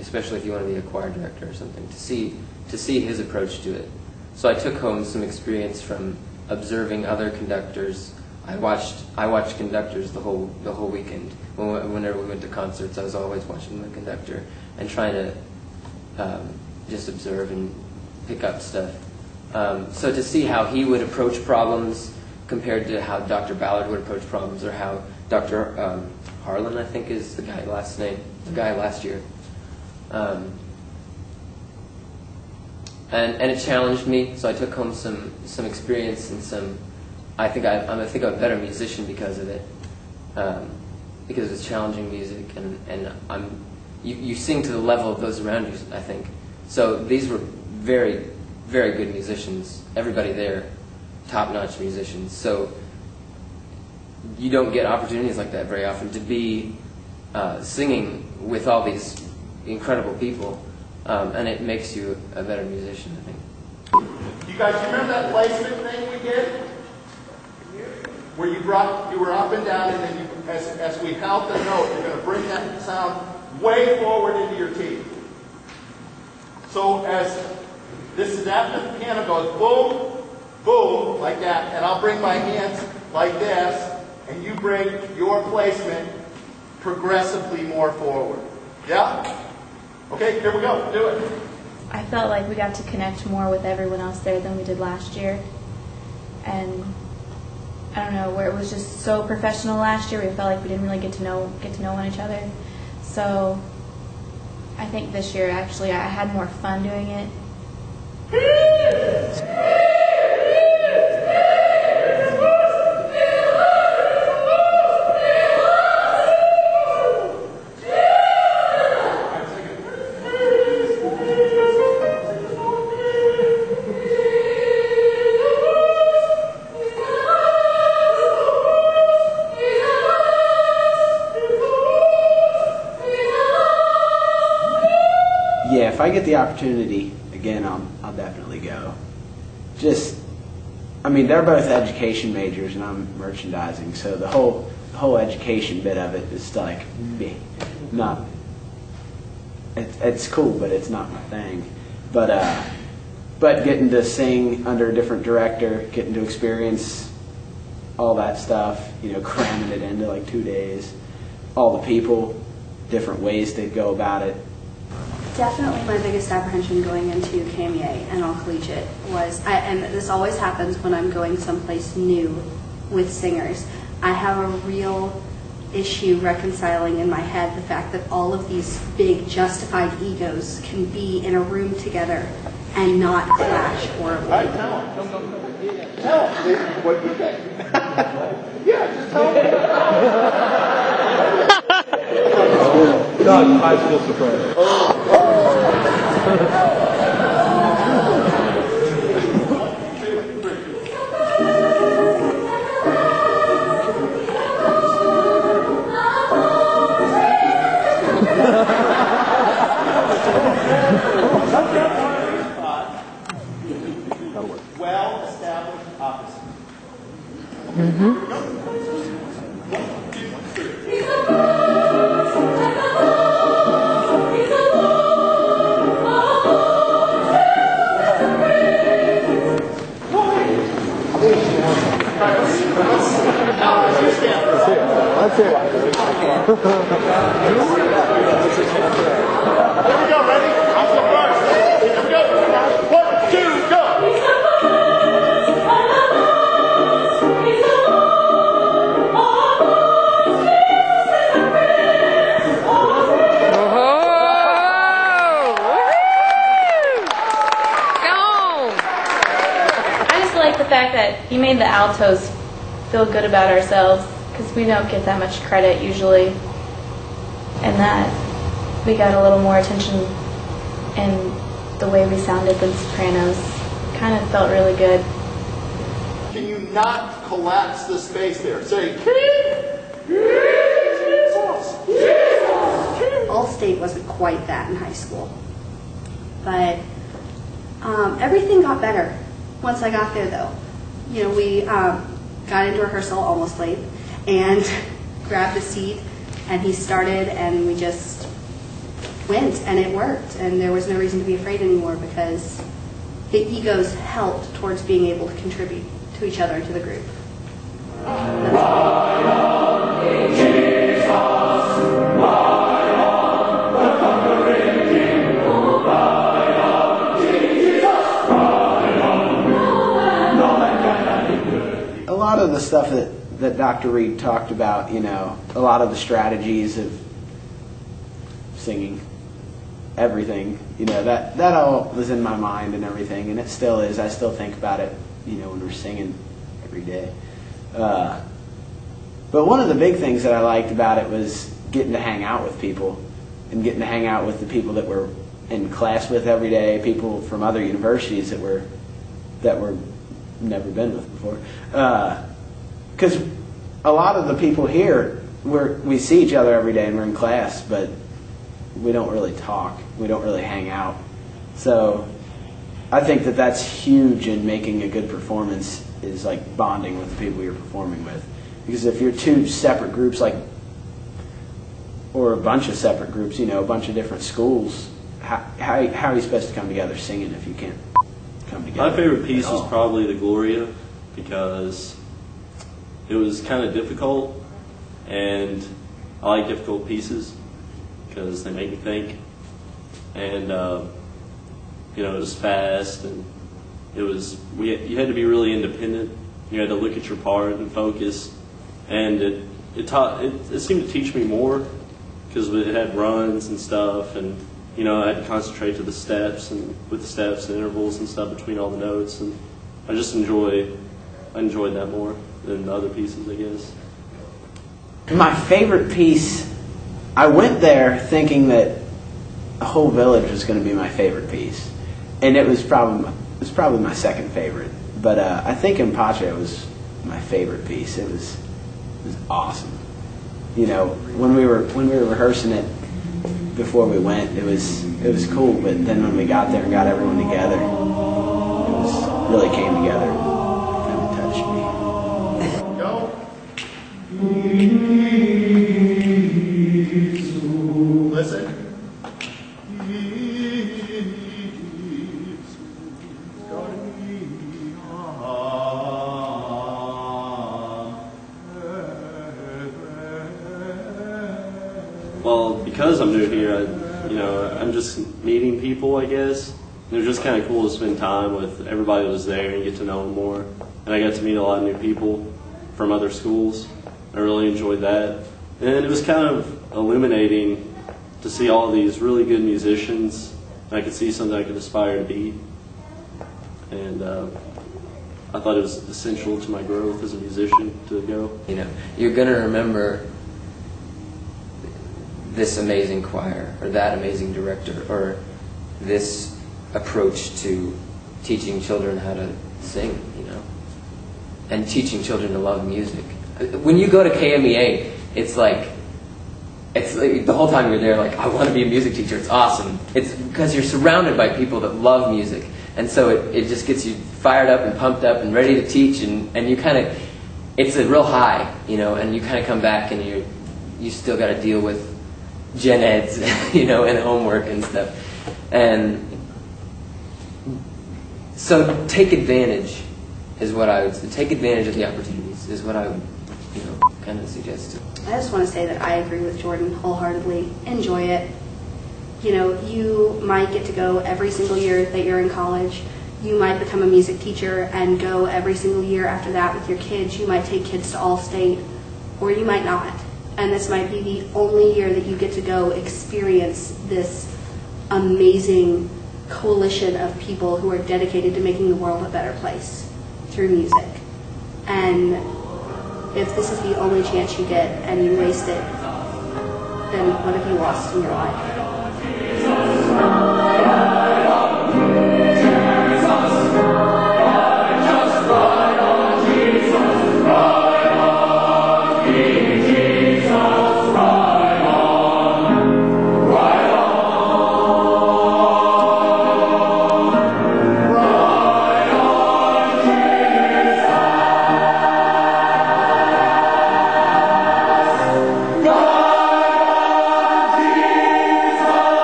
especially if you want to be a choir director or something, to see his approach to it. So I took home some experience from observing other conductors. I watched conductors the whole weekend. Whenever we went to concerts, I was always watching the conductor and trying to just observe and pick up stuff. So to see how he would approach problems compared to how Dr. Ballard would approach problems, or how Dr. Harlan, I think is the guy last year. And it challenged me, so I took home some experience and some. I think I'm a better musician because of it, because it's challenging music, and you sing to the level of those around you, I think. So these were very, very good musicians. Everybody there, top-notch musicians. So you don't get opportunities like that very often to be singing with all these incredible people, and it makes you a better musician, I think. You guys remember that placement thing we did? Where you were up and down, and then as we held the note, you're going to bring that sound way forward into your teeth. So as this is after the piano goes boom, boom, like that, and I'll bring my hands like this, and you bring your placement progressively more forward. Yeah? Okay, here we go. Do it. I felt like we got to connect more with everyone else there than we did last year. And I don't know, where it was just so professional last year, we felt like we didn't really get to know each other. So I think this year, actually, I had more fun doing it. Yeah, if I get the opportunity again, I'll definitely go. They're both education majors and I'm merchandising, so the whole education bit of it is like not. It's cool, but it's not my thing. But getting to sing under a different director, getting to experience all that stuff, cramming it into like 2 days, all the people, different ways to go about it. Definitely my biggest apprehension going into KMEA and all collegiate was, and this always happens when I'm going someplace new with singers, I have a real issue reconciling in my head the fact that all of these big justified egos can be in a room together and not clash horribly. Tell them what you think. Yeah, just tell them. Not high school surprise. Well-established opposite. That's it. Here we go, ready? I'll go first. Here we go. 1, 2, go. I just like the fact that he made the altos feel good about ourselves, because we don't get that much credit usually, and that we got a little more attention in the way we sounded than sopranos. Kind of felt really good. Can you not collapse the space there? Say, All-State wasn't quite that in high school, but everything got better once I got there, though. We got into rehearsal almost late and grabbed a seat, and he started, and we just went, and it worked, and there was no reason to be afraid anymore because the egos helped towards being able to contribute to each other and to the group. A lot of the stuff that Dr. Reed talked about, you know, a lot of the strategies of singing, everything, you know, that all was in my mind and everything, and it still is. I still think about it, you know, when we're singing every day. But one of the big things that I liked about it was getting to hang out with people and getting to hang out with the people that we're in class with every day, people from other universities that we're never been with before. Because a lot of the people here, we see each other every day and we're in class, but we don't really talk. We don't really hang out. So I think that that's huge in making a good performance, is like bonding with the people you're performing with. Because if you're two separate groups, or a bunch of separate groups, you know, a bunch of different schools, how are you supposed to come together singing if you can't come together? My favorite piece was probably the Gloria, because it was kind of difficult, and I like difficult pieces because they make me think. And you know, it was fast, and you had to be really independent. You had to look at your part and focus, and it seemed to teach me more because it had runs and stuff, and you know, I had to concentrate to the steps and with the steps and intervals and stuff between all the notes, and I enjoyed that more than the other pieces, I guess. My favorite piece, I went there thinking that the whole village was going to be my favorite piece, and it was probably my second favorite. But I think In Pace was my favorite piece. It was awesome. You know, when we were rehearsing it before we went, it was cool. But then when we got there and got everyone together, it really came together. Kind of touched me. Go. Listen. Well, because I'm new here, I'm just meeting people, I guess. And it was just kind of cool to spend time with everybody that was there and get to know them more. And I got to meet a lot of new people from other schools. I really enjoyed that. And it was kind of illuminating to see all of these really good musicians. I could see something I could aspire to be. And I thought it was essential to my growth as a musician to go. You know, you're going to remember this amazing choir, or that amazing director, or this approach to teaching children how to sing, you know, and teaching children to love music. When you go to KMEA, it's like the whole time you're there, like, I want to be a music teacher. It's awesome. It's because you're surrounded by people that love music, and so it just gets you fired up and pumped up and ready to teach, and you kind of, it's a real high, you know, and you kind of come back and you still got to deal with gen eds, you know, and homework and stuff. And so take advantage is what I would say. Take advantage of the opportunities is what I would, you know, kind of suggest. I just want to say that I agree with Jordan wholeheartedly. Enjoy it. You know, you might get to go every single year that you're in college. You might become a music teacher and go every single year after that with your kids. You might take kids to All-State, or you might not. And this might be the only year that you get to go experience this amazing coalition of people who are dedicated to making the world a better place through music. And if this is the only chance you get and you waste it, then what have you lost in your life?